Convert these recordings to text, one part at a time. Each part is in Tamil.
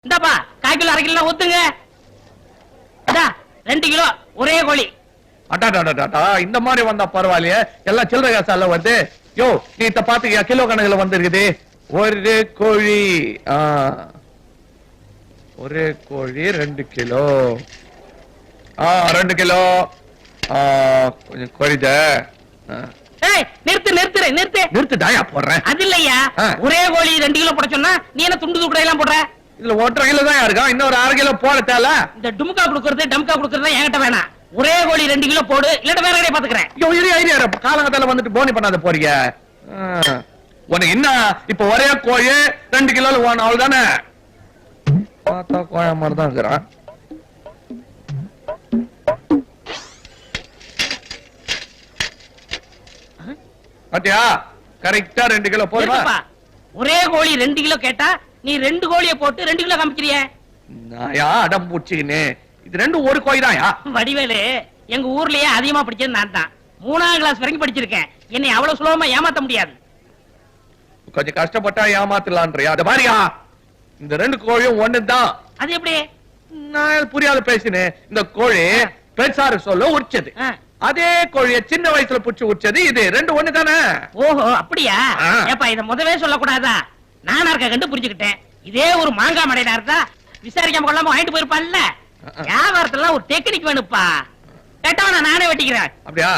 இந்தாப்பா 1/4 கிலோ 1/2 கிலோ ஒத்துங்க. 2 கிலோ ஒரே கோழி. அட்டாடாடாடா, இந்த மாதிரி வந்தா பரவாயில்லையே, எல்லாம் சில்லறை காசால வந்து. யோ நீ இத பாத்துக்கியா, கிலோ கணக்குல வந்திருக்குது. ஒரு கோழி ஒரே கோழி 2 கிலோ. 2 கிலோ கொஞ்சம் கோழித. நிறுத்துடாயா போடுறேன். அது இல்லையா, ஒரே கோழி 2 கிலோ போட சொன்னா நீ என்ன துண்டு தூக்கடை எல்லாம் போடுற? இதுல 1.5 கிலோ தான் இருக்கா, இன்னொரு 1/2 கிலோ போட தேவை. இந்த டும்கா குடுக்கறது டம்கா குடுக்கறது என்கிட்ட வேணாம். ஒரே கோழி 2 கிலோ போடு, இல்ல வேற கடையை பாத்துக்கிறேன். காலங்கத்தால வந்துட்டு போனி பண்ணாத போறீங்க. உனக்கு என்ன இப்ப ஒரே கோழி 2 கிலோ வேணும், அவ்வளவுதானே? பார்த்தா கோழ மாதிரி தான் இருக்கிறான். பாத்தியா, கரெக்டா 2 கிலோ போடுவா. ஒரே கோழி 2 கிலோ கேட்டா நீ 2 கோழியை போட்டு 2 கிலோ காமிக்கிறிய. நாயா அடம் பூச்சின்னு, இது ரெண்டும் ஒரு கோழி தான்யா. வடிவேலு, எங்க ஊர்லயே அதிகமா படிச்சது நான் தான். 3ஆம் கிளாஸ் வரைக்கும் படிச்சிருக்கேன். என்னை அவ்வளவு சுலபமா ஏமாத்த முடியாது. கொஞ்சம் கஷ்டப்பட்டா ஏமாத்தலான்றியா? அத பாரியா, இந்த 2 கோழியும் ஒண்ணுதான். அது எப்படி? நான் புரியாத பேசினேன். இந்த கோழி பெருசாரு சொல்ல உரிச்சது, அதே கோழிய சின்ன வயசுல புடிச்சு உரிச்சது. இது 2 ஒண்ணு தானே? ஓஹோ, அப்படியா? ஏப்பா இத முதவே சொல்லக்கூடாதா? நானா இருக்க கண்டு புரிஞ்சுக்கிட்டேன். இதே ஒரு மாங்காய் மடையா இருந்தா விசாரிக்காம கொள்ளாம வாங்கிட்டு போயிருப்பான்ல. வியாபாரத்துல ஒரு டெக்னிக் வேணுப்பா. கேட்டவன நானே வெட்டிக்கிறேன். அப்படியா?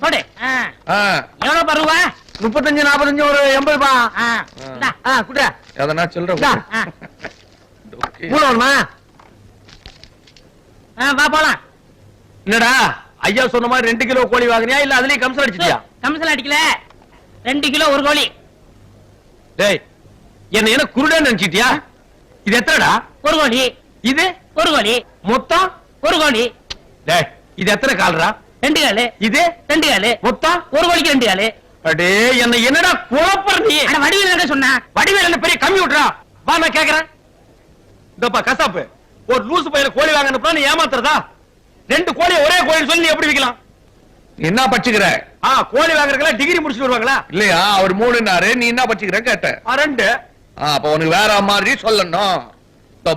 போடு. எவ்வளவு பருவா? 35 45 ஒரு 80 ரூபா. குடுற. எதனா சொல்ற. வா போலாம். என்னடா ஐயா சொன்ன மாதிரி 2 கிலோ கோழி வாங்குனியா, இல்ல அதுலயே கம்சல் அடிச்சிட்டியா? கம்சல் அடிக்கல, 2 கிலோ ஒரு கோழி. டேய், என்ன குருடா நினைச்சிட்டியா? இது எத்தனைடா? ஒரு கோழி. இது ஒரு கோழி. மொத்தம் ஒரு கோழி. டேய், இது எத்தனை கால்ரா? 2 காலு. இது 2 காலு. மொத்தம் ஒரு கோழிக்கு 2 காலு. அடே, என்னடா குழப்பற நீ? அட வடிவேல் என்ன சொன்னா? வடிவேல் என்ன பெரிய கம்மி விட்றா? வா நான் கேக்குறேன். இதப்பா கசாப்பு, ஒரு லூசு பையல கோழி வாங்கணும்னா நீ ஏமாத்துறதா? 2 கோழி ஒரே கோழி சொல்லி நீ எப்படி விக்கலாம்? என்ன பச்சிக்கிற? கோழி வாங்குறதுல டிகிரி முடிச்சிட்டு வருவாங்களா? இல்லையா, அவர் 3னாரு, நீ என்ன பச்சிக்கிற கேட்ட? 2. அப்ப உனக்கு வேற மாதிரி சொல்லணும்.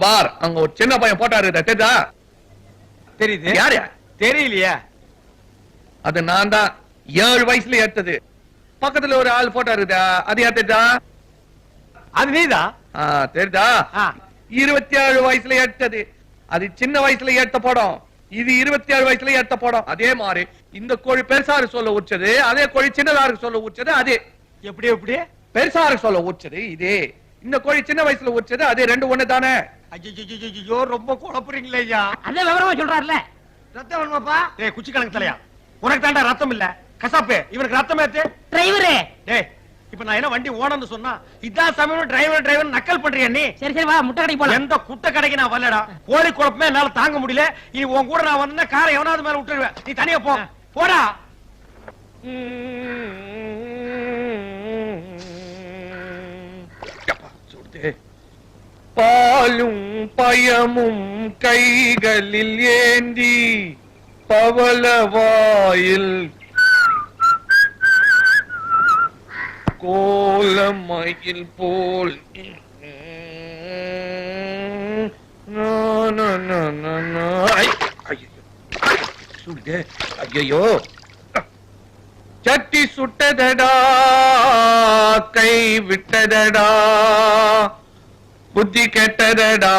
பார், அங்க ஒரு சின்ன பையன் போட்டாரு, தெரியுதா? தெரியுது. யாரு? தெரியலையே. அது நான் தான். 7 வயசுல ஏத்தது. பக்கத்துல ஒரு ஆள் போட்டாரு, அது ஏத்தா? அது நீதான். தெரியுதா? 27 வயசுல ஏத்தது. அது சின்ன வயசுல ஏத்த படம். இது 27 வயசுல ஏத்த படம். அதே மாதிரி இந்த கோழி பெருசாரு சொல்ல உச்சது, அதே கோழி சின்னதாருக்கு சொல்ல உச்சது. அதே எப்படி எப்படி பெருசாரு சொல்ல உச்சது இதே, இந்த கோழி சின்ன வயசுல உச்சது அதே. 2 ஒண்ணு தானே? ஐயோ, ரொம்ப குழப்புறீங்களே ஐயா. அத விவரமா சொல்றாருல. ரத்தம் வேணுமாப்பா? டேய், குச்சி கணக்கு தலையா, உனக்கு தாண்டா ரத்தம் இல்ல. கசாப்பு, இவனுக்கு ரத்தம் ஏத்து. டிரைவரே, டேய், இப்ப நான் என்ன வண்டி ஓடன்னு சொன்னா இதான் சமயம் டிரைவர் நக்கல் பண்றியா நீ? சரி சரி வா, முட்டை கடைக்கு போலாம். எந்த குட்டை கடைக்கு நான் வரலடா. கோழி குழப்பமே என்னால தாங்க முடியல. இனி உன் கூட நான் வந்தா காரை எவனாவது மேல விட்டுருவேன். நீ தனியா போ. போடா. பாலும் பயமும் கைகளில் ஏந்தி பவளவாயில் கோலமயில் போல் ஐயோ, சட்டி சுட்டதடா, கை விட்டதடா, புத்தி கெட்டதடா.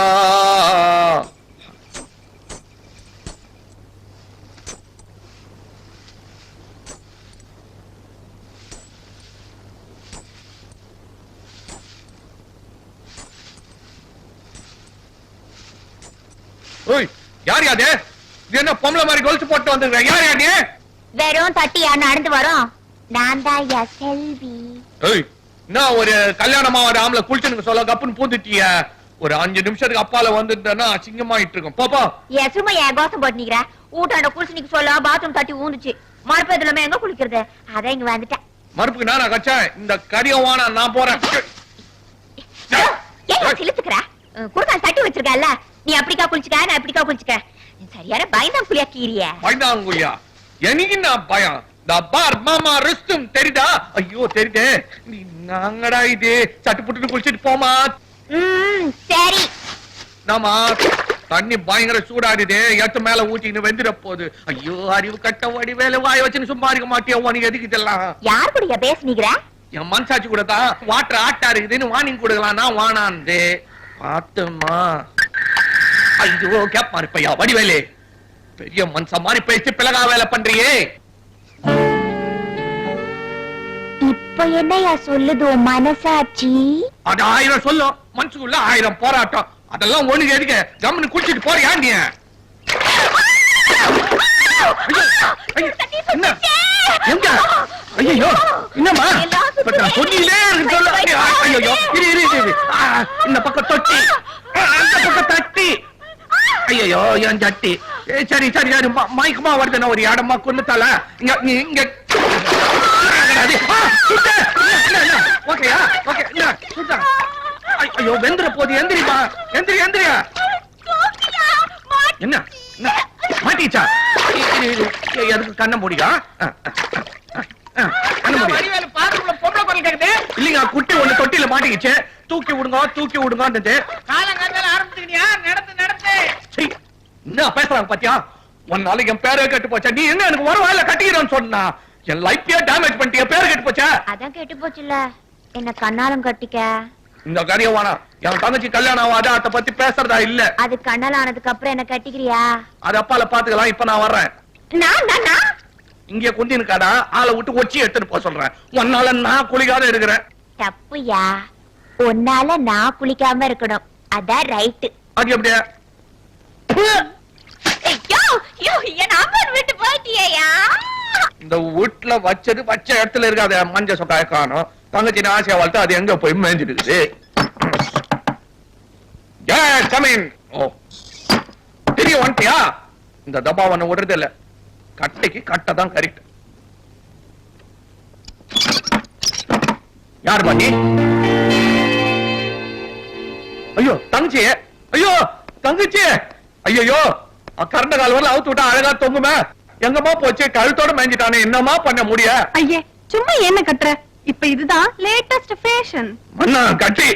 யார் யாரு? இது என்ன பொம்பளை மாதிரி கொலுசு போட்டு வந்துருக்க? யார் யாரு? வெறும் தட்டியா நடந்து வரோம். நான் தான் செல்வி. நான் ஒரு கல்யாணமா ஒரு ஆம்பளை குளிச்சுன்னு சொல்ல கப்புன்னு பூந்துட்டிய. ஒரு 5 நிமிஷத்துக்கு அப்பால வந்துட்டேன்னா அசிங்கமாயிட்டு இருக்கும். பாப்பா சும்மா என் கோசம் போட்டு நிக்கிற. ஊட்டாண்ட குளிச்சுனிக்கு சொல்ல பாத்ரூம் தட்டி ஊந்துச்சு. மறுப்பதுல எங்க குளிக்கிறது? அதான் இங்க வந்துட்டேன். மறுப்புக்கு நானா கச்சேன்? இந்த கரியவானா நான் போறேன். ஏன் சிலுத்துக்கிற? குறுக்கால் தட்டி வச்சிருக்கல, நீ அப்படிக்கா குளிச்சுக்க, நான் எப்படிக்கா குளிச்சுக்க? சரியான பயந்தாங்குழியா கீரிய. பயந்தாங்குழியா? எனக்கு நான் பயம். பார் மாமா ரிஸ்டும் தெரியுதா? ஐயோ தெரியுதே. நீ நாங்கடா இது சட்டு புட்டு குளிச்சுட்டு போமா. சரி. நாமா தண்ணி பயங்கர சூடாடுது எட்டு மேல ஊத்தின்னு வெந்துட போகுது. ஐயோ அறிவு கட்ட வடிவேலு வாய வச்சுன்னு சும்மா இருக்க மாட்டியா? உனக்கு எதுக்கு இதெல்லாம்? யார் கூடயா பேசுனீங்க? என் மனசாட்சி கூட தான் வாட்டர் ஆட்டா இருக்குதுன்னு வார்னிங் கொடுக்கலாம்னா வானாந்து பாத்துமா. ஐயோ கேப் மாறிப்பையா வடிவேலு, பெரிய மனுஷ மாதிரி பேசி பிளகா வேலை பண்றியே. இப்ப என்னையா சொல்லுது மனசாட்சி? அது 1000 சொல்லும், மனசுக்குள்ள 1000 போராட்டம். அதெல்லாம் ஒண்ணுக்கு எதுக்கு? கம்முன்னு குடிச்சிட்டு போறியா நீ? என்ன எங்க? ஐயோ என்னம்மா சொன்னீங்களே சொல்ல. ஐயோ இந்த பக்கம் தொட்டி அந்த பக்கம் தட்டி. ஐயோ என் சட்டி. சரி சரி சரி மயக்கமா வருதுன்னா ஒரு இடமா கொண்டுத்தால. இங்க இங்க ஓகேயா? ஓகே ஐயோ வெந்துற போது எந்திரிமா. எந்திரி எந்திரியா. என்ன மாட்டிச்சா? எதுக்கு கண்ண முடியா? இல்லீங்க குட்டி ஒண்ணு தொட்டில மாட்டிக்கிச்சு. தூக்கி விடுங்க தூக்கி விடுங்க. என்ன பேசுறாங்க பாத்தியா? ஒரு நாளைக்கு என் பேரே கெட்டு போச்சா? நீ என்ன எனக்கு ஒரு வாயில கட்டிக்கிறேன்னு சொன்னா என் லைஃபே டேமேஜ் பண்ணிட்டியா? பேரு கெட்டு போச்சா? அதான் கெட்டு போச்சுல, என்ன கண்ணாலம் கட்டிக்க. இந்த காரியம் வேணாம். என் தங்கச்சி கல்யாணம் ஆகாது, அதை பத்தி பேசுறதா இல்ல. அது கண்ணால ஆனதுக்கு அப்புறம் என்ன கட்டிக்கிறியா? அது அப்பால பாத்துக்கலாம். இப்ப நான் வர்றேன். இங்க குந்தினுக்காடா ஆளை விட்டு ஒச்சி எடுத்துட்டு போக சொல்றேன். உன்னால நான் குளிக்காத இருக்கிறேன். தப்புயா, உன்னால நான் குளிக்காம இருக்கணும். அதான் ரைட்டு. அது எப்படியா? இந்த வீட்டுல வச்சது வச்ச இடத்துல இருக்காது. மஞ்ச சொக்காய காணும். தங்கச்சி ஆசையா வளர்த்து அது எங்க போய் மேஞ்சிருக்குது. தெரிய வந்துட்டியா? இந்த தபா ஒண்ணு விடுறது இல்ல. கட்டைக்கு கட்டதான் கரெக்ட். யார் பாட்டி? ஐயோ தங்கச்சி. ஐயோ தங்கச்சி. ஐயோ கரண்ட கால் வரல அவுத்து விட்டா அழகா தொங்குமே. எங்கம்மா போச்சு? கழுத்தோட மேஞ்சிட்டானே. என்னமா பண்ண முடிய? ஐயே சும்மா என்ன கட்டுற? இப்ப இதுதான் லேட்டஸ்ட் ஃபேஷன். மண்ணா கட்டி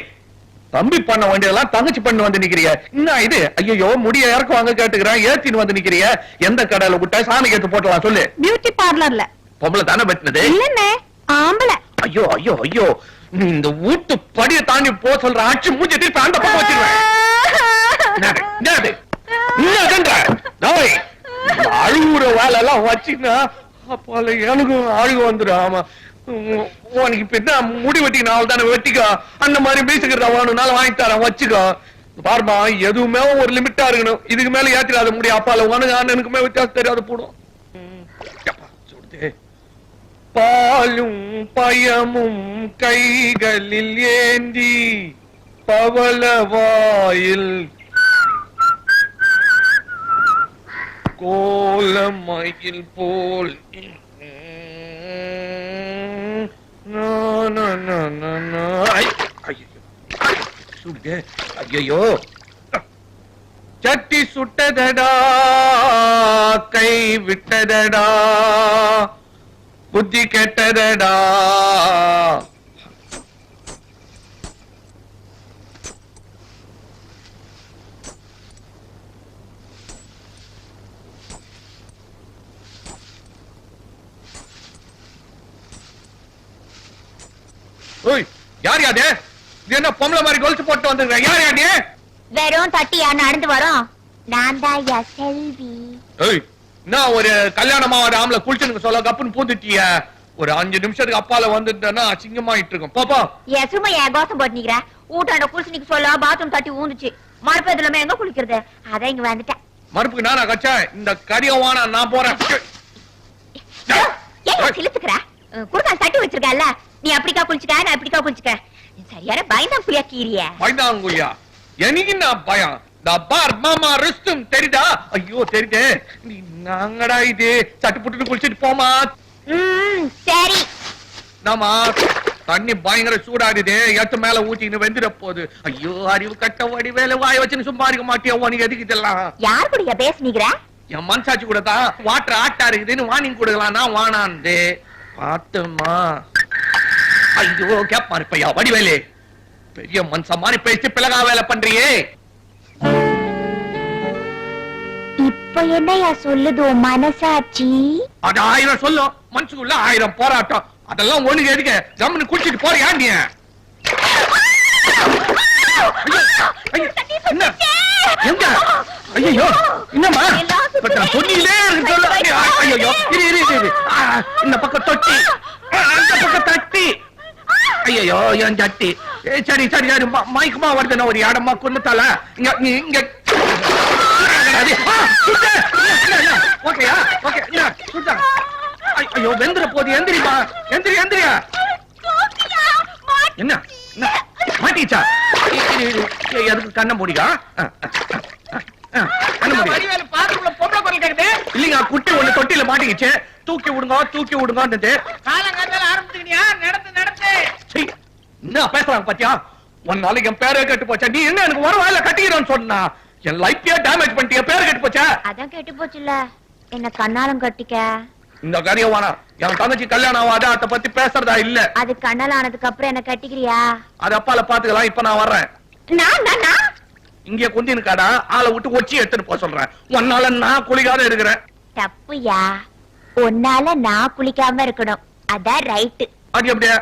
தம்பி பண்ண வேண்டியதெல்லாம் தங்கச்சி பண்ண வந்து நிக்கிறிய. என்ன இது? ஐயோ முடிய இறக்குவாங்க கேட்டுக்கிறேன். ஏத்தின்னு வந்து நிக்கிறிய. எந்த கடையில விட்டா சாமி கேட்டு போட்டலாம் சொல்லு. பியூட்டி பார்லர்ல. பொம்பளை தானே பட்டினது? இல்லன்னே ஆம்பளை. ஐயோ ஐயோ ஐயோ நீ இந்த வீட்டு படியை தாண்டி போ சொல்ற. ஆட்சி மூஞ்சி திருப்பி அந்த பக்கம் வச்சிருவேன். அழுகுற வேலை எல்லாம் வச்சுன்னா அப்பால எனக்கும் அழுகு வந்துடும். ஆமா உனக்கு இப்ப என்ன முடி வெட்டினால தானே வெட்டிக்கோ. அந்த மாதிரி மீசுக்கிறத வேணும்னாலும் வாங்கி தரேன் வச்சுக்கோ. பாருமா எதுவுமே ஒரு லிமிட்டா இருக்கணும். இதுக்கு மேல ஏற்றிடாத முடியும். அப்பால உனக்கு அண்ணனுக்குமே வித்தியாசம் தெரியாத போடும். பாலும் பயமும் கைகளில் ஏந்தி பவளவாயில் கோலமயில் போல் ஐயோ சட்டி சுட்டதடா கை விட்டதடா புத்தி கெட்டதடா. யார் யாரு? என்ன பொம்பளை மாதிரி கொலுசு போட்டு வந்துருக்க? யார் யாரு? வெறும் தட்டியா நடந்து வரோம். நான் தான் செல்வி. நான் ஒரு கல்யாணமா ஒரு ஆம்பளை குளிச்சுன்னு சொல்ல கப்புன்னு பூந்துட்டிய. ஒரு 5 நிமிஷத்துக்கு அப்பால வந்துட்டேன்னா அசிங்கமாயிட்டு இருக்கும். பாப்பா ஏன் சும்மா ஏன் கோசம் போட்டு நிக்கிற? ஊட்டாண்ட குளிச்சுனிக்கு சொல்ல பாத்ரூம் தட்டி ஊந்துச்சு. மறுப்பதுலமே எங்க குளிக்கிறது? அதான் இங்க வந்துட்டேன். மறுப்புக்கு நானா கச்சா? இந்த கரியவானா நான் போறேன். ஏன் சிலுத்துக்கிற? குறுக்கால் தட்டி வச்சிருக்கல. நீ அப்படிக்கா குளிச்சுக்க, நான் இப்படிக்கா குளிச்சுக்க. சரியான பயந்தாங்குழியா கீரிய. பயந்தாங்குழியா? எனக்கு நான் பயம். மாமா ரெஸ்டும் தெரியுதா? ஐயோ தெரியுதே. நீ நாங்கடா இது சட்டு புட்டு குளிச்சுட்டு போமா. சரி. நாமா தண்ணி பயங்கர சூடாடுது. எட்டு மேல ஊத்தின்னு வெந்துட போகுது. ஐயோ அறிவு கட்ட வடிவேலு வாய வச்சுன்னு சும்மா இருக்க மாட்டியா? உனக்கு எதுக்கு இதெல்லாம்? யார் கூடயா பேசுனீங்க? என் மனசாட்சி கூட தான் வாட்டர் ஆட்டா இருக்குதுன்னு வார்னிங் கொடுக்கலாம்னா வானாந்து பாத்துமா. ஐயோ கேப் மாறிப்பையா வடிவேலு, பெரிய மனுஷன் மாதிரி பேசி பிளகா வேலை பண்றியே. இப்ப என்னையா சொல்லுது உன் மனசாட்சி? அது 1000 சொல்லும், மனசுக்குள்ள 1000 போராட்டம். அதெல்லாம் ஒண்ணு எதுக்கு ஜம்முன்னு குடிச்சிட்டு போறியா நீ? என்ன எங்க? ஐயோ என்னம்மா சொன்னிலே இருக்கு. ஐயோ இரு இந்த பக்கம் தொட்டி, அந்த பக்கம் தட்டி. ஐயோ என் சட்டி. சரி சரி சரி மயக்கமா வருதுன்னா ஒரு இடமா கொண்டுத்தால. இங்க இங்க ஓகேயா? ஓகே ஐயோ வெந்துற போது. எந்திரிமா, எந்திரியா. என்ன மாட்டிச்சா? எதுக்கு கண்ண முடியா? இல்லீங்க, குட்டி ஒண்ணு தொட்டில மாட்டிக்கிச்சு. தூக்கி விடுங்க. என்ன பேசுறாங்க பாத்தியா? ஒரு நாளைக்கு என் பேரே கெட்டு போச்சா? நீ என்ன எனக்கு ஒரு வாயில கட்டிக்கிறேன்னு சொன்னா என் லைஃபே டேமேஜ் பண்ணிட்டிய. பேரு கெட்டு போச்சா? அதான் கெட்டு போச்சுல, என்ன கண்ணாலம் கட்டிக்க. இந்த காரியம் வேணா. என் தங்கச்சி கல்யாணம் ஆகாத அத பத்தி பேசுறதா இல்ல. அது கண்ணால ஆனதுக்கு அப்புறம் என்ன கட்டிக்கிறியா? அது அப்பால பாத்துக்கலாம். இப்ப நான் வர்றேன். நான் இங்க குந்தினுக்காடா ஆளை விட்டு ஒச்சி எடுத்துட்டு போக சொல்றேன். உன்னால நான் குளிக்காத இருக்கிறேன். தப்புயா, உன்னால நான் குளிக்காம இருக்கணும். அதான் ரைட்டு. அது எப்படியா?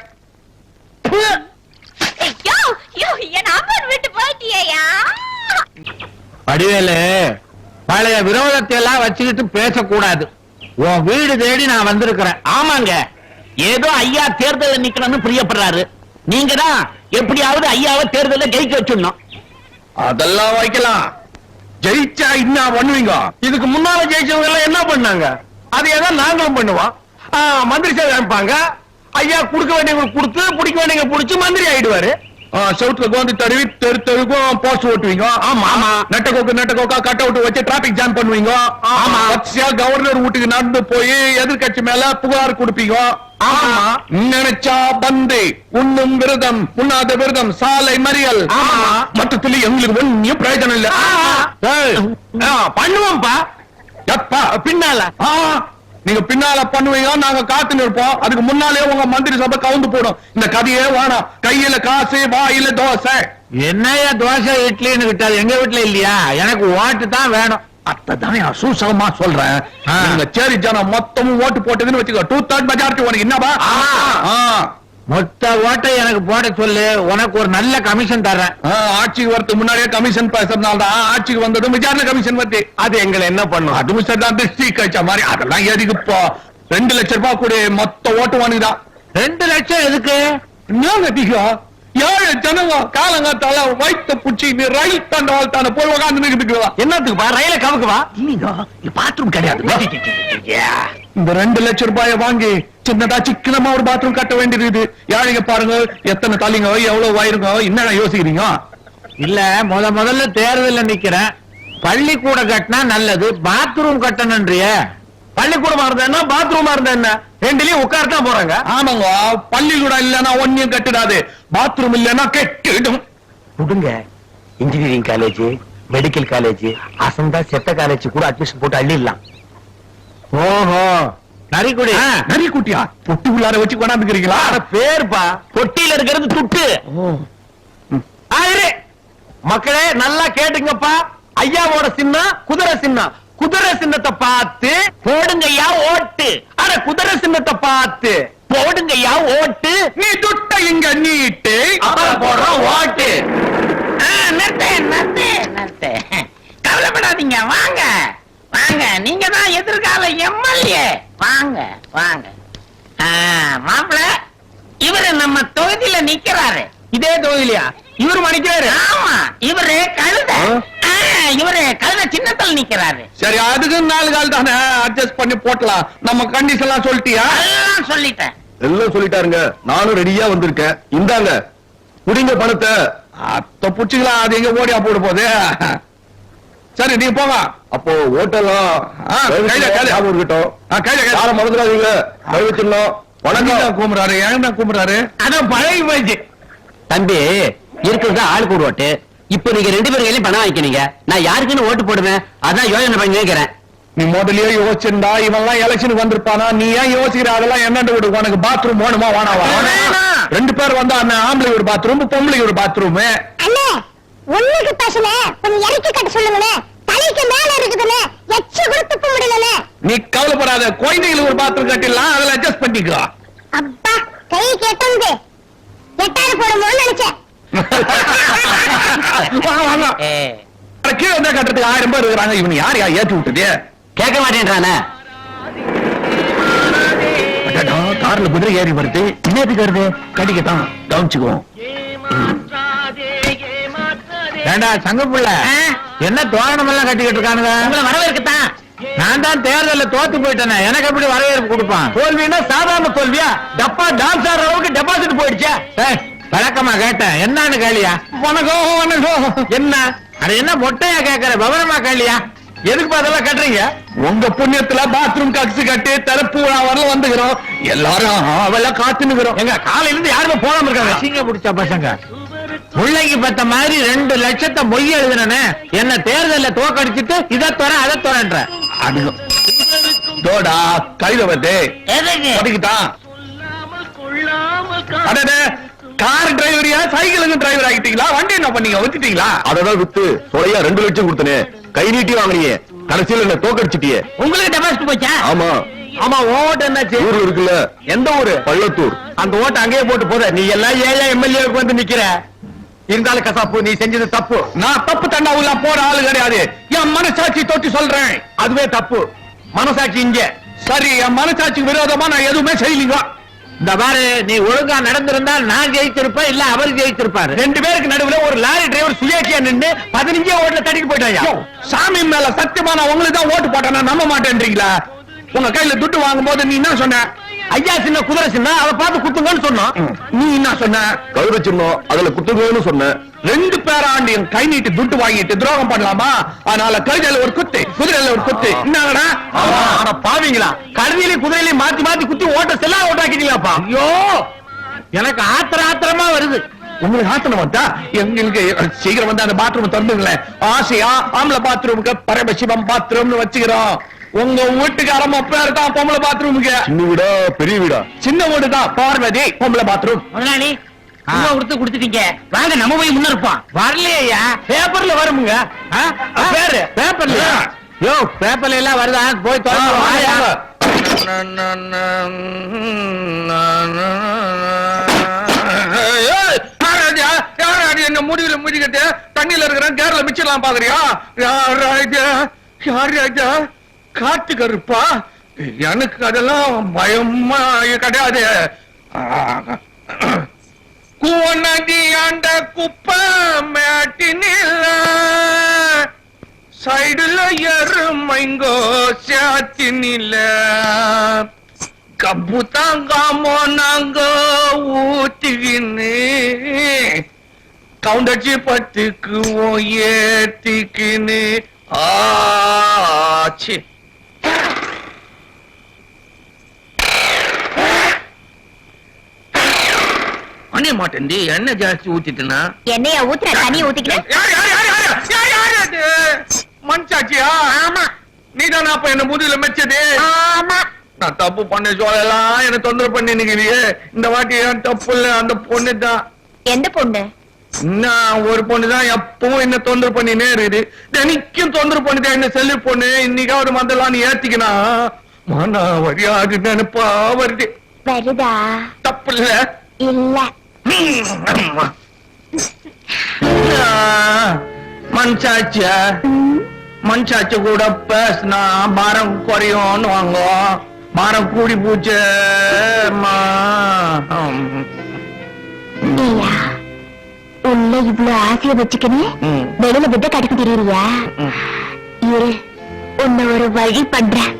என் அம்மன் விட்டு போயிட்டியா? வடிவேலு, பழைய விரோதத்தை எல்லாம் வச்சுக்கிட்டு பேசக்கூடாது. உன் வீடு தேடி நான் வந்திருக்கிறேன். ஆமாங்க, ஏதோ ஐயா தேர்தல் நிக்கணும்னு பிரியப்படுறாரு. நீங்க தான் எப்படியாவது ஐயாவை தேர்தல ஜெயிக்க வச்சிடணும். அதெல்லாம் வைக்கலாம். ஜெயிச்சா என்ன பண்ணுவீங்க? இதுக்கு முன்னால ஜெயிச்சவங்க எல்லாம் என்ன பண்ணாங்க? அதையேதான் நாங்களும் பண்ணுவோம். மந்திரி சேவை அமைப்பாங்க. ஐயா குடுக்க வேண்டியவங்களுக்கு கொடுத்து, பிடிக்க வேண்டியவங்க பிடிச்சு மந்திரி ஆயிடுவாரு. சவுத்துல கோந்து தடவி தெரு தெருக்கும் போஸ்ட் ஓட்டுவீங்க. ஆமா ஆமா. நெட்டக்கோக்கா கட் அவுட் வச்சு டிராபிக் ஜாம் பண்ணுவீங்க. ஆமா. வரிசையா கவர்னர் வீட்டுக்கு நடந்து போய் எதிர்கட்சி மேல புகார் கொடுப்பீங்க. ஆமா. நினைச்சா பந்து, உண்ணும் விரதம், உண்ணாத விரதம், சாலை மறியல். ஆமா. மொத்தத்துல எங்களுக்கு ஒன்னும் பிரயோஜனம் இல்ல. பண்ணுவோம்ப்பா. எப்பா? பின்னால. நீங்க பின்னால பண்ணுவீங்க, நாங்க காத்து நிற்போம். அதுக்கு முன்னாலே உங்க மந்திரி சபை கவுந்து போடும். இந்த கதையே வேணாம். கையில காசு, வாயில தோசை. என்னையா தோசை இட்லின்னு விட்டாது? எங்க வீட்டுல இல்லையா? எனக்கு ஓட்டு தான் வேணும். அதான் அசூசகமா சொல்றேன். நீங்க சேரி ஜனம் மொத்தமும் ஓட்டு போட்டதுன்னு வச்சுக்கோ, 2/3 மெஜாரிட்டி உனக்கு என்னப்பா? மொத்த ஓட்டை எனக்கு போட சொல்லு, உனக்கு ஒரு நல்ல கமிஷன் தர்றேன். ஆட்சிக்கு வரதுக்கு முன்னாடியே கமிஷன் பேசுறதுனால தான் ஆட்சிக்கு வந்ததும் விசாரணை கமிஷன் வருது. அது எங்களை என்ன பண்ணும்? அதுவும் சரிதான், டிஸ்ட்ரிக்ட் கட்சா மாதிரி. அதெல்லாம் எதுக்கு இப்போ? 2 லட்சம் ரூபாய் கூட மொத்த ஓட்டு வாங்குதான். 2 லட்சம் எதுக்கு? என்னங்க அதிகம்? 7 ஜனங்க காலங்காத்தால வயிற்ற புடிச்சு நீ ரயில் தாண்ட போய் உட்காந்து நிற்கிறா. என்னத்துக்குப்பா? ரயில கவுக்குவா? பாத்ரூம் கிடையாது. இந்த 2 லட்சம் ரூபாயை வாங்கி சின்னதா சிக்கனமா ஒரு பாத்ரூம் கட்ட வேண்டியது. யாழிங்க பாருங்க, எத்தனை தலைங்க, எவ்வளவு வயிறுங்க. என்ன யோசிக்கிறீங்க? இல்ல, முதல்ல தேர்தல்ல நிக்கிறேன். பள்ளிக்கூடம் கட்டினா நல்லது, பாத்ரூம் கட்டணும்ன்றிய. பள்ளிக்கூடமா இருந்தா என்ன, பாத்ரூமா இருந்தா என்ன? ரெண்டுலயும் உட்காரத்தான் போறாங்க. ஆமாங்க, பள்ளிக்கூடம் இல்லன்னா ஒன்னும் கட்டிடாது, பாத்ரூம் இல்லன்னா கெட்டிடும். விடுங்க, இன்ஜினியரிங் காலேஜ், மெடிக்கல் காலேஜ், அசந்தா செத்த காலேஜ் கூட அட்மிஷன் போட்டு அள்ளிடலாம். ஓஹோ, நரிக்குடி. நரிக்குட்டியா? பொட்டி உள்ளார வச்சு கொண்டாந்துக்கிறீங்களா? பேருப்பா, பொட்டியில இருக்கிறது துட்டு. மக்களே நல்லா கேட்டுங்கப்பா. ஐயாவோட சின்னம் குதிரை சின்னம். குதிரை சின்னத்தை பார்த்து போடுங்கய்யா ஓட்டு. அட குதிரை சின்னத்தை பார்த்து போடுங்கய்யா ஓட்டு. நீ துட்ட இங்க நீட்டு, அப்புறம் போடுறோம் ஓட்டு. நிறுத்து. கவலைப்படாதீங்க, வாங்க வாங்க. நீங்க தான் எதிர்கால எம்எல்ஏ. வாங்க வாங்க. மாப்பிள, இவரு நம்ம தொகுதியில நிக்கிறாரு. இதே தொகுதியிலையா? இவரு மணிக்கிறாரு? ஆமா, இவரு கழுத. இவரு கழுத சின்னத்தில் நிக்கிறாரு. சரி, அதுக்கு 4 கால் தானே, அட்ஜஸ்ட் பண்ணி போட்டலாம். நம்ம கண்டிஷன் எல்லாம் சொல்லிட்டியா? எல்லாம் சொல்லிட்டேன். எல்லாம் சொல்லிட்டாருங்க. நானும் ரெடியா வந்திருக்கேன். இந்தாங்க குடிங்க பணத்தை. அத்த புடிச்சுக்கலாம். அது எங்க ஓடியா போட போகுது? சரி, நீங்க போங்க. அப்போ ஓட்டெல்லாம் இருக்கட்டும். மறந்துடாதீங்க. வணக்கம் கூப்பிடுறாரு. ஏன் கூப்பிடுறாரு? அதான் பழகி போயிடுச்சு. தம்பி, இருக்கிறது ஆளுக்கு ஒரு ஓட்டு. இப்ப நீங்க 2 பேரும் கையிலும் பணம் வாங்கிக்கிறீங்க. நான் யாருக்குன்னு ஓட்டு போடுவேன்? அதான் யோசனை பண்ணி கேட்கிறேன். நீ முதல்லயே யோசிச்சிருந்தா இவெல்லாம் எலெக்ஷனுக்கு வந்திருப்பானா? நீ ஏன் யோசிக்கிற? அதெல்லாம் என்னண்டு விடு. உனக்கு பாத்ரூம் வேணுமா வேணாவா? 2 பேர் வந்தா ஆம்பளை ஒரு பாத்ரூம் பொம்பளை ஒரு பாத்ரூம். அண்ணே ஒண்ணுக்கு பேசல கொஞ்சம் இறக்கி கட்ட சொல்லுங்களே, தலைக்கு மேல இருக்குதுன்னு எச்சு கொடுத்து முடியல. நீ கவலைப்படாத, குழந்தைகளுக்கு ஒரு பாத்ரூம் கட்டிடலாம், அதுல அட்ஜஸ்ட் பண்ணிக்கோ. அப்பா கை கெட்டது எட்டாவது போடுமோன்னு நினைச்சேன். வாங்க கீழே வந்தா கட்டுறதுக்கு 1000 பேர் இருக்கிறாங்க. இவன் யார் ஏற்றி விட்டது? கேட்க மாட்டேன்றானே. கார்ல குதிரை ஏறி வருது. என்னதுக்கு வருது? கடிக்கத்தான். கவனிச்சுக்குவோம். ஏண்டா சங்கப்புள்ள, என்ன தோரணம் எல்லாம் கட்டிக்கிட்டு இருக்கானுங்க? உங்களை வரவேற்கத்தான். நான் தான் தேர்தலில் தோத்து போயிட்டேனே, எனக்கு எப்படி வரவேற்பு கொடுப்பான்? தோல்வின்னா சாதாரண தோல்வியா? டப்பா டான்ஸ் ஆடுற அளவுக்கு டெபாசிட் போயிடுச்சே. வழக்கமா கேட்டேன், என்னன்னு கேளியா? வணக்கம் வணக்கம். என்ன அது என்ன மொட்டையா கேட்கற? விவரமா கேளியா? எதுக்கு அதெல்லாம் கட்டுறீங்க? உங்க புண்ணியத்துல பாத்ரூம் கக்ஸ் கட்டி தரப்பு வரல வந்துக்கிறோம். எல்லாரும் அவெல்லாம் காத்துனுக்கிறோம். எங்க காலையில இருந்து யாருமே போகாம இருக்காங்க. அசிங்க பிடிச்ச பசங்க. முள்ளைக்கு பத்த மாதிரி 2 லட்சத்தை மொய் எழுதுனே, என்ன தேர்தல தோக்கடிச்சிட்டு இதை தோற அதை தோறன்ற. அதுக்கும் தோடா கையில வந்து ஒதுக்கிட்டான். Car டிரைவரியா சைக்கிளுக்கு driver ஆகிட்டீங்களா? வண்டி என்ன பண்ணீங்க? வித்துட்டீங்களா? அததான் வித்து சொலையா 2 லட்சம் கொடுத்தனே, கை நீட்டி வாங்கினீங்க, கடைசியில என்ன தோக்கடிச்சிட்டியே. உங்களுக்கு டெபாசிட் போச்சா? ஆமா ஆமா, ஓட்டு என்னாச்சு? ஊர்ல இருக்குல்ல. எந்த ஊரு? பள்ளத்தூர். அந்த ஓட்டு அங்கேயே போட்டு போத. நீ எல்லாம் ஏழை எம்எல்ஏவுக்கு வந்து நிக்கிற. இருந்தாலும் கசாப்பு, நீ செஞ்சது தப்பு. நான் தப்பு தண்டா உள்ள போற ஆளு கிடையாது. என் மனசாட்சி தொட்டு சொல்றேன், அதுவே தப்பு. மனசாட்சி இங்க சரி. என் மனசாட்சிக்கு விரோதமா நான் எதுவுமே செய்யலீங்க. இந்த பாரு, நீ ஒழுங்கா நடந்திருந்தா நான் ஜெயிச்சிருப்பேன், இல்ல அவர் ஜெயிச்சிருப்பாரு. 2 பேருக்கு நடுவுல ஒரு லாரி டிரைவர் சுயேட்சையா நின்று 15 ஓட்டுல தட்டிட்டு போயிட்டாயா? சாமி மேல சத்தியமா நான் உங்களுக்கு தான் ஓட்டு போட்டேன், நான் நம்ப மாட்டேன்றீங்களா? உங்க கையில துட்டு வாங்கும் போது நீ என்ன சொன்ன? ஐயா சின்ன குதிரை சின்ன, அதை பார்த்து குத்துங்கன்னு சொன்னோம். நீ என்ன சொன்ன? கழுத சின்னம், அதுல குத்துக்கணும்னு சொன்னேன். 2 பேராண்டி என் கை நீட்டு துட்டு வாங்கிட்டு துரோகம் பண்ணலாமா? அதனால கழுதையில ஒரு குத்து, குதிரையில ஒரு குத்து. என்னங்கடா பாவீங்களா? கழுதியிலையும் குதிரையிலையும் மாத்தி மாத்தி குத்தி ஓட்ட செல்லா ஓட்டாக்கிட்டீங்களாப்பா? ஐயோ, எனக்கு ஆத்திரமா வருது. உங்களுக்கு ஆத்தனம் வந்தா எங்களுக்கு சீக்கிரம் வந்து அந்த பாத்ரூம் திறந்துங்களேன். ஆசையா ஆம்பளை பாத்ரூமுக்கு பரமசிவம் பாத்ரூம்னு வச்சுக்கிறோம். உங்க வீட்டுக்கு அரம்ப பேர் தான் பொம்பளை பாத்ரூமுக்கு. சின்ன வீடா பெரிய வீடா? சின்ன வீடு தான், பார்வதி பொம்பளை பாத்ரூம். முதலாளி கொடுத்துட்டீங்க, வாங்க நம்ம போய் முன்ன இருப்போம். வரலையா? பேப்பர்ல வருமுங்க. பேரு பேப்பர்ல. யோ, பேப்பர்ல எல்லாம் வருதா? போய் என்ன முடிவுல முடிக்கிட்டு தண்ணியில இருக்கிறேன், கேரள மிச்சலாம் பாக்குறியா? யார் ராஜா? காட்டு கருப்பா? எனக்கு அதெல்லாம் பயமா கிடையாது. கூவநதி ஆண்ட குப்பை மேட்டினில்ல சைடுல எருமைங்கோ சாத்தினில்ல கப்பு தாங்காமோ நாங்க ஊத்திக்கின்னு கவுண்டச்சி பத்துக்கு ஏத்திக்கின்னு ஆச்சு. அண்ணே மாட்டேன்டி, எண்ணெய் ஜாஸ்தி ஊத்திட்டுனா. என்னைய ஊத்துற தண்ணிய ஊத்திக்கிறேன். மஞ்சாச்சியா? ஆமா. நீதானா அப்ப என்ன முதுகுல மெச்சது? ஆமா. நான் தப்பு பண்ண சொல்லலாம், என்ன தொந்தரவு பண்ணி நிக்கிறியே. இந்த வாட்டி ஏன் தப்பு இல்ல, அந்த பொண்ணு தான். எந்த பொண்ணு? நான் ஒரு பொண்ணு தான் எப்பவும் என்ன தொந்தரவு பண்ணினே இருக்குது. தினைக்கும் தொந்தரவு பண்ணிட்டேன் என்ன செல்லு பொண்ணு. இன்னைக்காவது மந்தெல்லாம் நீ ஏத்திக்கினா மன வரியாது நினைப்பா வருது. வருதா? தப்பு இல்ல. இல்ல. மனசாட்சிய மனசாட்சி கூட பேசினா பாரம் குறையும்னு வாங்க. பாரம் கூடி பூச்சு. உள்ள இவ்வளவு ஆசைய வச்சுக்கணும், வெளியில விட்டு கடைக்கு தெரியுறியா? இரு, உன்னை ஒரு வழி பண்றேன்.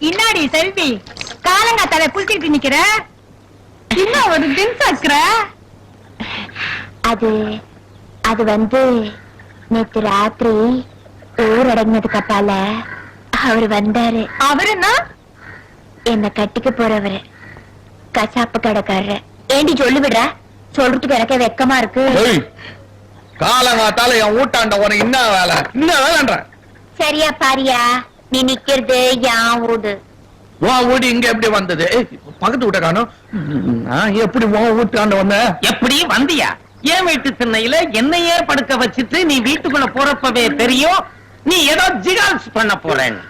இன்னாடி செல்வி, காலங்காத்தால குளிச்சிட்டு நிக்கிற, இன்னும் ஒரு ட்ரிங்க்ஸ் ஆக்குற. அது வந்து நேத்து ராத்திரி ஊர் அடங்கினதுக்கு அப்பால அவர் வந்தாரு. அவருன்னா என்ன கட்டிக்க போறவரு கசாப்பு கடைக்காரரு. ஏண்டி சொல்லி விடுற? சொல்றதுக்கு எனக்கு வெக்கமா இருக்கு. காலங்காத்தால என் ஊட்டாண்ட உனக்கு என்ன வேலைன்ற? சரியா பாரியா, நீ நிக்கிறது என் வீடு. உன் வீடு இங்க எப்படி வந்தது? பக்கத்து வீட்ட காணும். எப்படி உன் வீட்டாண்ட வந்த? எப்படி வந்தியா? ஏன் வீட்டு திண்ணையில என்னையே படுக்க வச்சுட்டு நீ வீட்டுக்குள்ள போறப்பவே தெரியும் நீ ஏதோ ஜிகால்ஸ் பண்ண போறேன்னு.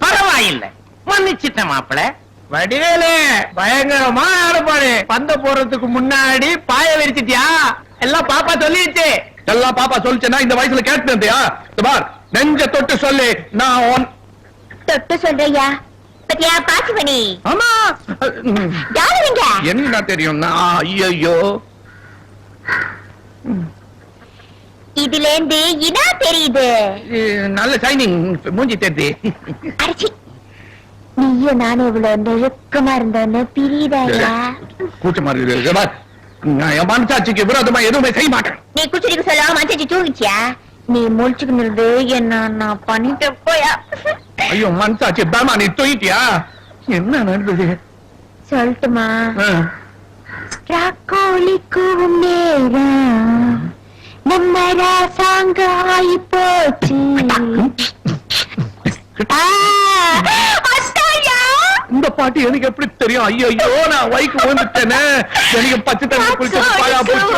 பரவாயில்லை, மன்னிச்சிட்ட மாப்பிள. வடிவேலு பயங்கரமா ஆடுபாடு. பந்த போறதுக்கு முன்னாடி பாய விரிச்சிட்டியா? எல்லாம் பாப்பா சொல்லிடுச்சு. எல்லாம் பாப்பா சொல்லிச்சேன்னா இந்த வயசுல கேட்டுயா? பார், நெஞ்ச தொட்டு சொல்லு. நான் தொட்டு சொல்றியா? பத்தியா பாசிமணி? ஆமா. யாரு நீங்க? என்ன தெரியும்? ஐயோ, இதுல இருந்து இனா தெரியுது. நல்ல சைனிங் மூஞ்சி தெரியுது. அடிச்சி, நீயும் நானும் இவ்வளவு நெருக்கமா இருந்தோன்னு பிரியுதாயா? கூச்சமா இருக்கு. என் மனசாட்சிக்கு விரோதமா எதுவுமே செய்ய மாட்டேன். நீ குச்சிக்கு சொல்ல மனசாட்சி தூங்கிச்சியா? நீ முழிச்சுக்கணும் இருந்து என்ன நான் பண்ணிட்டு போயா? ஐயோ மனசாட்சி பாமா, நீ தூங்கிட்டியா? என்ன நடந்தது சொல்லட்டுமா? ராக்கோலிக்கும் நேரம் நம்ம ராசாங்க ஆயி போச்சு. இந்த பாட்டு எனக்கு எப்படி தெரியும்? ஐயோ, நான் வைக்கு வந்துட்டேனே. எனக்கு பச்சை தண்ணி குளிச்சு பாழா போச்சு.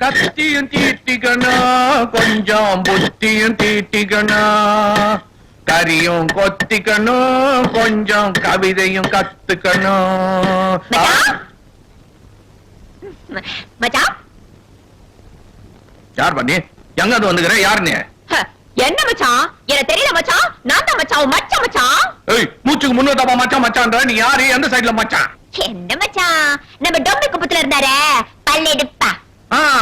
கத்தியும் தீட்டிக்கணும், கொஞ்சம் புத்தியும் தீட்டிக்கணும், கரியும் கொத்திக்கணும், கொஞ்சம் கவிதையும் கத்துக்கணும். யார் பண்ணி எங்க அது வந்துக்கிற? யாருன்னு? என்ன மச்சான்? எனக்கு தெரியல மச்சான். நான் தான் மச்சான், மச்சான் மச்சான். ஏய், மூச்சுக்கு முன்னூத்தப்பா மச்சான் மச்சான்ற. நீ யாரு? எந்த சைடுல மச்சான்? என்ன மச்சான்? நம்ம டொம்பி குப்பத்துல இருந்தாரே பல்லெடுப்பா.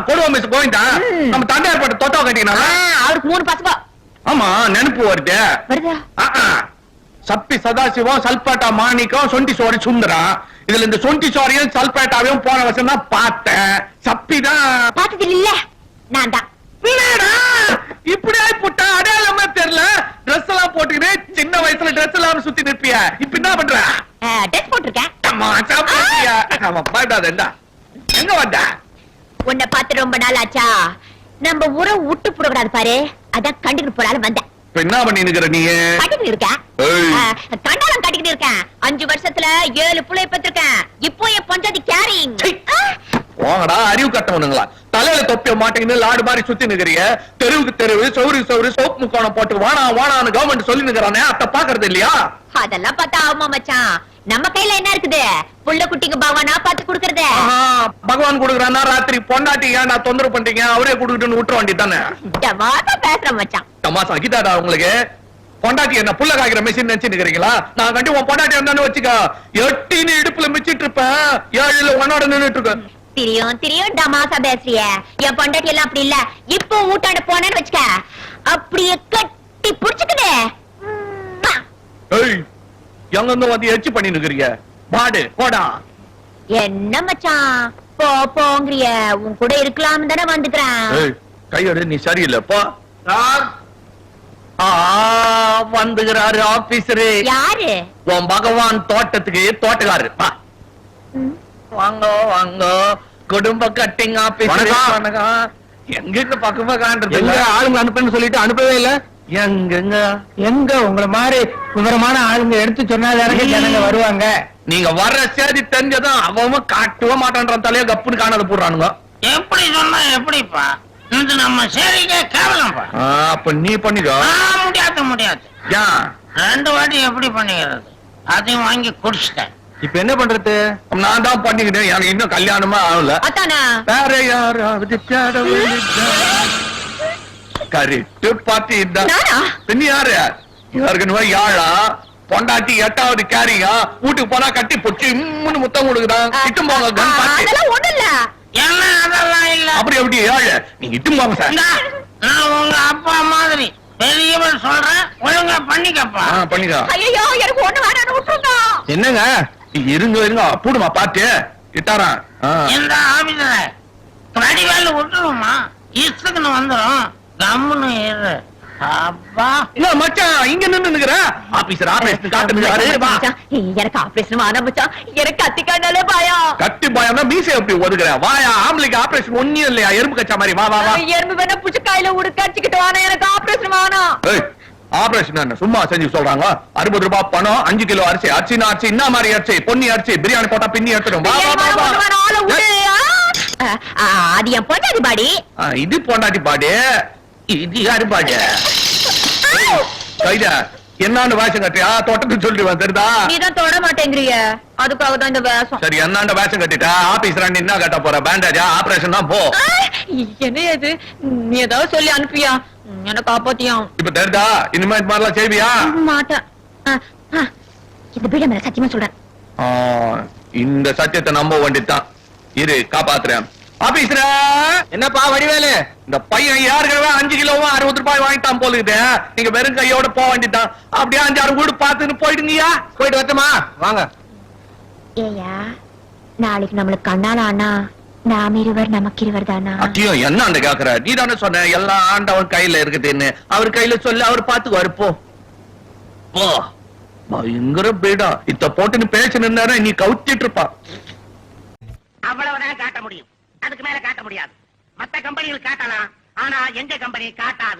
கொடுவா மிஸ் கோவிந்தா. நம்ம தண்டையார் பாட்டு தோட்டா கட்டினால அவருக்கு 3 பசங்க. ஆமா, நினைப்பு வருது. வருதா? சப்பி சதாசிவம், சல்பேட்டா மாணிக்கம், சொண்டி சோரி சுந்தரா. இதுல இந்த சொண்டி சோரியும் சல்பேட்டாவையும் போன வருஷம் தான் பார்த்தேன். சப்பிதான் பார்த்தது இல்ல. நான் தான். இப்படி ஆயிப்போட்டா. அடையாளமா தெரியல. ட்ரெஸ் எல்லாம் போட்டுக்கிட்டு சின்ன வயசுல ட்ரெஸ் எல்லாம் சுத்தி நிற்பிய. இப்ப என்ன பண்ற? ட்ரெஸ் போட்டிருக்கேன். எங்க வந்த? உன்னை பார்த்து ரொம்ப நாள் ஆச்சா. நம்ம ஊரை விட்டு போடக்கூடாது பாரு, அதான் கண்டுக்கிட்டு போறாலும் வந்தேன். இப்ப என்ன பண்ணி நிக்கிற நீ? கட்டிக்கிட்டு இருக்கேன். கண்டாலம் கட்டிக்கிட்டு இருக்கேன். 5 வருஷத்துல 7 புள்ளைய பெற்றிருக்கேன். இப்போ என் பஞ்சாயத்து கேரிங். போங்கடா, அறிவு கட்டவனுங்களா. தலையில தொப்பிய மாட்டேங்குது லாடு மாதிரி சுத்தி நிக்கிறிய. தெருவுக்கு தெருவு, சௌரு சோப் முக்கான போட்டு வானா வானான்னு கவர்மெண்ட் சொல்லி நிக்கிறானே, அத பாக்குறது இல்லையா? அதெல்லாம் பார்த்தா ஆமா மச்சான். நம்ம கையில என்ன இருக்குது? புள்ள குட்டிக்கு பகவானா பார்த்து குடுக்கறது. பகவான் குடுக்கறானா? ராத்திரி பொண்டாட்டி ஏன்டா தொந்தரவு பண்றீங்க? அவரே குடுக்கிட்டு விட்டுற வேண்டியதானே. தமாசா பேசுற மச்சான். தமாசா கிட்டாடா உங்களுக்கு? பொண்டாட்டி என்ன புள்ள காய்க்கிற மெஷின் நினைச்சு நிக்கிறீங்களா? நான் கண்டி உன் பொண்டாட்டி வந்தான்னு வச்சுக்க, 8 இடுப்புல மிச்சிட்டு இருப்பேன். 7 உன்னோட நின்னுட்டு இருக்கேன். தெரியும் டமாசா பேசுறிய. என் பொண்டாட்டி எல்லாம் அப்படி இல்ல. இப்போ ஊட்டாட போனேன்னு வச்சுக்க, அப்படியே கட்டி புடிச்சுக்கிட்டு. எங்க வந்து எச்சு பண்ணி நிக்கிறீங்க? பாடு போடா. என்ன மச்சான் போங்கிறிய? உன் கூட இருக்கலாம் தானே வந்துக்கிறேன். கையோட நீ சரியில்லைப்பா. வந்துகிறாரு ஆபீசரு. யாரு? உன் பகவான் தோட்டத்துக்கு தோட்டக்காரரு. வாங்க வாங்க, குடும்ப கட்டிங் ஆபீசர். எங்க பக்கமா காண்றது? ஆளுங்க அனுப்புன்னு சொல்லிட்டு அனுப்பவே இல்ல. எங்க உங்களை மாதிரி விவரமான ஆளுங்க எடுத்து சொன்னா ஜனங்க வருவாங்க. நீங்க வர்ற சேதி தெரிஞ்சதும் அவன் காட்டவே மாட்டான். தலைய கப்புன்னு காணாத போடுறானுங்க. எப்படி சொன்னா எப்படிப்பா? இது நம்ம சேரிக்கே கேவலம்பா. அப்ப நீ பண்ணிக்கோ. முடியாது. 2 வாட்டி எப்படி பண்ணிக்கிறது? அதையும் வாங்கி குடிச்சிட்டேன். இப்ப என்ன பண்றது? நான் தான் பண்ணிக்கிட்டேன். எனக்கு இன்னும் கல்யாணமா ஆகல. வேற யாராவது கரெக்ட் பாட்டி பின்ன யாரு? ஏற்கனவே யாழா பொண்டாட்டி 8வது கேரியா. வீட்டுக்கு போனா கட்டி பொச்சு இம்முன்னு முத்தம் கொடுக்குறான். இட்டும் போங்க. என்ன அதெல்லாம் இல்ல. அப்படி எப்படி யாழ்? நீங்க இட்டும் போங்க சார். நான் உங்க அப்பா மாதிரி பெரியவன் சொல்றேன், ஒழுங்கா பண்ணிக்கப்பா. பண்ணிக்கோ. ஐயோ எனக்கு ஒண்ணு வேணாம், விட்டுருங்க. என்னங்க இருங்க பூடுமா பாட்டு இட்டாரான். இந்த ஆபீசர வடிவேல விட்டுருமா? இஷ்டத்துக்கு வந்துடும். கம்முன்னு இரு. அப்பா இல்ல மச்சான் இங்க நின்னுங்கற ஆபீசர் ஆபரேஷன் காட்டுறாரு வா. எனக்கு ஆபரேஷன் ஆன மச்சான் எனக்கு கத்திக்காண்டாலே பயம் கட்டி பயம்னா மீசை எப்படி ஒதுக்குற வாயா ஆம்பளைக்கு ஆபரேஷன் ஒண்ணும் இல்லையா எறும்பு கச்சா மாதிரி வா வா வா. எறும்பு வேணா புடிச்சு கையில உடுக்காச்சிக்கிட்டு வானா எனக்கு ஆபரேஷன் வேணாம் ஏய் ஆபரேஷன் என்ன சும்மா செஞ்சு சொல்றாங்க 60 ரூபாய் பணம் 5 கிலோ அரிசி அரிசினா அரிசி என்ன மாதிரி அரிசி பொன்னி அரிசி பிரியாணி போட்டா பின்னி எடுத்துடும் வா வா வா வா. அது என் பொண்ணாடி பாடி இது பொண்டாட்டி பாடு இது யாரு பாடு கைதா என்னான்னு வேஷம் கட்டியா தொட்டத்துன்னு சொல்லிட்டு தெரியுதா நீதான் தொட மாட்டேங்கிறிய அதுக்காக தான் இந்த வேஷம் சரி என்னாண்ட வேஷம் கட்டிட்டா ஆபீஸ்ல என்ன கட்ட போற பேண்டேஜா ஆபரேஷன் தான் போ என்ன இது நீ ஏதாவது சொல்லி அனுப்பியா என்ன காப்பாத்தியாம் இப்ப தெரியுதா இனிமே இது மாதிரிலாம் செய்வியா மாட்டேன் இந்த பீட மேல சத்தியமா சொல்றேன் இந்த சத்தியத்தை நம்ப வேண்டியதுதான் இரு காப்பாத்துறேன் ஆபீஸ்ல என்னப்பா வடிவேலு இந்த பையன் ஏற்கனவே 5 கிலோவும் 60 ரூபாய் வாங்கிட்டான் போலுக்குது நீங்க வெறும் கையோட போக வேண்டியதான் அப்படியே 5-6 வீடு பார்த்துன்னு போயிடுங்கயா போயிட்டு வரட்டுமா வாங்க ஏயா நாளைக்கு நம்மளுக்கு கண்ணால ஆனா நாம் இருவர் நமக்கு இருவர் தானா அத்தியம் என்ன அந்த கேக்குற நீ தானே சொன்ன எல்லாம் ஆண்டவன் கையில இருக்குதுன்னு அவர் கையில சொல்லி அவர் பாத்துக்குவாரு போ போ பயங்கர பீடா இத்த போட்டுன்னு பேச்சு நின்னாரு நீ கவுத்திட்டு இருப்பா அவ்வளவுதான் காட்ட முடியும். அதுக்கு மேல காட்ட முடியாது. மத்த கம்பெனிகள் காட்டலாம், ஆனா எங்க கம்பெனி காட்டாது.